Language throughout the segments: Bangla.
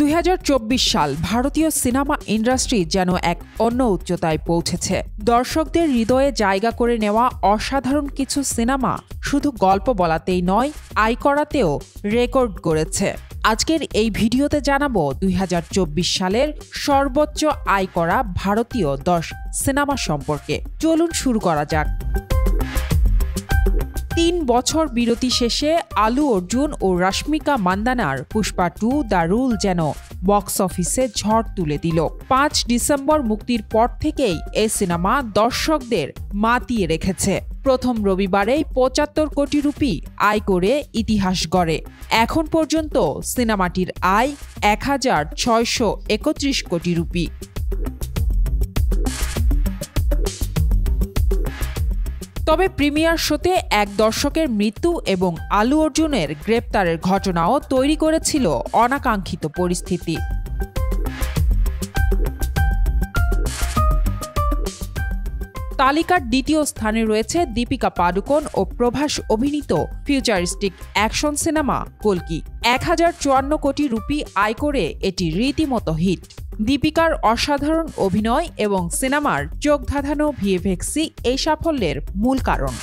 2024 সাল ভারতীয় সিনেমা ইন্ডাস্ট্রি যেন এক অন্য উচ্চতায় পৌঁছেছে। দর্শকদের হৃদয়ে জায়গা করে নেওয়া অসাধারণ কিছু সিনেমা শুধু গল্প বলাতেই নয়, আয় করাতেও রেকর্ড করেছে। আজকের এই ভিডিওতে জানাবো 2024 সালের সর্বোচ্চ আয় করা ভারতীয় 10 সিনেমা সম্পর্কে। চলুন শুরু করা যাক। 3 বছর বিরতি শেষে আলু অর্জুন ও রশ্মিকা মান্দানার পুষ্পা 2 দ্য রুল যেন বক্স অফিসে ঝড় তুলে দিল। 5 ডিসেম্বর মুক্তির পর থেকেই এই সিনেমা দর্শকদের মাতিয়ে রেখেছে। প্রথম রবিবারেই 75 কোটি রুপি আয় করে ইতিহাস গড়ে। এখন পর্যন্ত সিনেমাটির আয় 1631 কোটি রুপি। তবে প্রিমিয়ার শোতে এক দর্শকের মৃত্যু এবং আলু অর্জুনের গ্রেপ্তারের ঘটনাও তৈরি করেছিল অনাকাঙ্ক্ষিত পরিস্থিতি। তালিকার দ্বিতীয় স্থানে রয়েছে দীপিকা পাডুকোন ও প্রভাস অভিনীত ফিউচারিস্টিক অ্যাকশন সিনেমা কল্কি। 1054 কোটি রুপি আয় করে এটি রীতিমতো হিট। দীপিকার অসাধারণ অভিনয় এবং সিনেমার চোখ ধাঁধানো ভিএফএক্সই এই সাফল্যের মূল কারণ।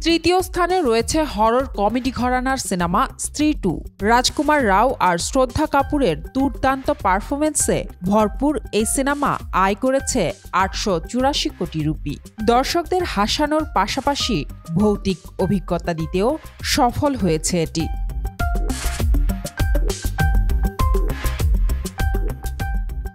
তৃতীয় স্থানে রয়েছে হরর কমেডি ঘরানার সিনেমা স্ত্রী 2। রাজকুমার রাও আর শ্রদ্ধা কাপুরের দুর্দান্ত পারফরমেন্সে ভরপুর এই সিনেমা আয় করেছে 884 কোটি রুপি। দর্শকদের হাসানোর পাশাপাশি ভৌতিক অভিজ্ঞতা দিতেও সফল হয়েছে এটি।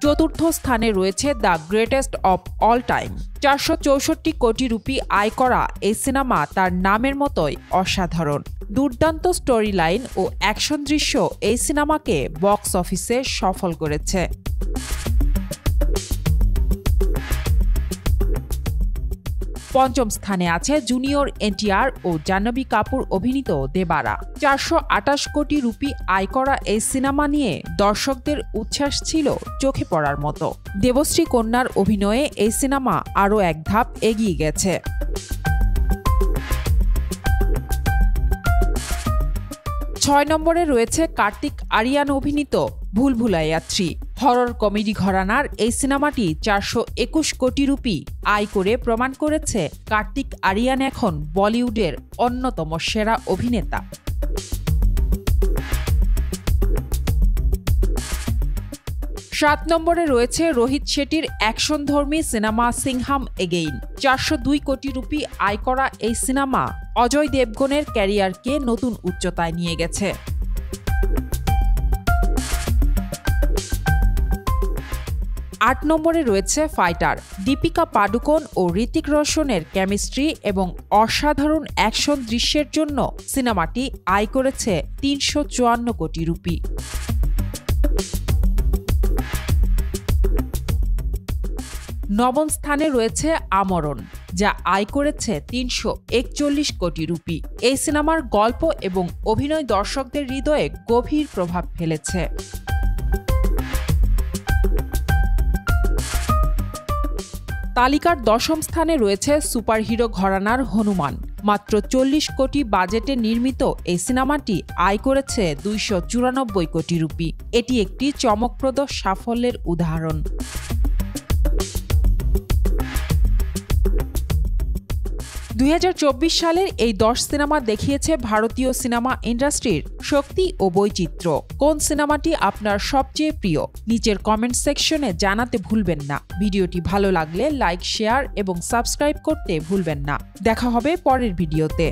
চতুর্থ স্থানে রয়েছে the greatest of all time. 464 কোটি রুপি আয় করা এই সিনেমা তার নামের মতোই অসাধারণ। দুর্দান্ত স্টোরি লাইন ও অ্যাকশন দৃশ্য এই সিনেমাকে বক্স অফিসে সফল করেছে। পঞ্চম স্থানে আছে জুনিয়র এনটিআর ও জাহ্নবী কাপুর অভিনীত দেবারা। 428 কোটি রুপি আয় করা এই সিনেমা নিয়ে দর্শকদের উচ্ছ্বাস ছিল চোখে পড়ার মতো। দেবশ্রী কন্যার অভিনয়ে এই সিনেমা আরও এক ধাপ এগিয়ে গেছে। 6 নম্বরে রয়েছে কার্তিক আরিয়ান অভিনীত ভুলভুলাইয়া 3। হরর কমেডি ঘরানার এই সিনেমাটি 421 কোটি রুপি আয় করে প্রমাণ করেছে কার্তিক আরিয়ান এখন বলিউডের অন্যতম সেরা অভিনেতা। 7 নম্বরে রয়েছে রোহিত শেট্টির অ্যাকশনধর্মী সিনেমা সিংহাম এগেইন। 402 কোটি রুপি আয় করা এই সিনেমা অজয় দেবগনের ক্যারিয়ারকে নতুন উচ্চতায় নিয়ে গেছে। 8 নম্বরে রয়েছে ফাইটার। দীপিকা পাডুকোন ও ঋতিক রোশনের কেমিস্ট্রি এবং অসাধারণ অ্যাকশন দৃশ্যের জন্য সিনেমাটি আয় করেছে 354 কোটি রুপি। নবম স্থানে রয়েছে আমরণ, যা আয় করেছে 341 কোটি রুপি। এই সিনেমার গল্প এবং অভিনয় দর্শকদের হৃদয়ে গভীর প্রভাব ফেলেছে। তালিকার 10ম স্থানে রয়েছে সুপারহিরো ঘরানার হনুমান। মাত্র 40 কোটি বাজেটে নির্মিত এই সিনেমাটি আয় করেছে 294 কোটি রুপি। এটি একটি চমকপ্রদ সাফল্যের উদাহরণ। 2024 সালের এই 10 সিনেমা দেখিয়েছে ভারতীয় সিনেমা ইন্ডাস্ট্রির শক্তি ও বৈচিত্র্য। কোন সিনেমাটি আপনার সবচেয়ে প্রিয়? নিচের কমেন্ট সেকশনে জানাতে ভুলবেন না। ভিডিওটি ভালো লাগলে লাইক, শেয়ার এবং সাবস্ক্রাইব করতে ভুলবেন না। দেখা হবে পরের ভিডিওতে।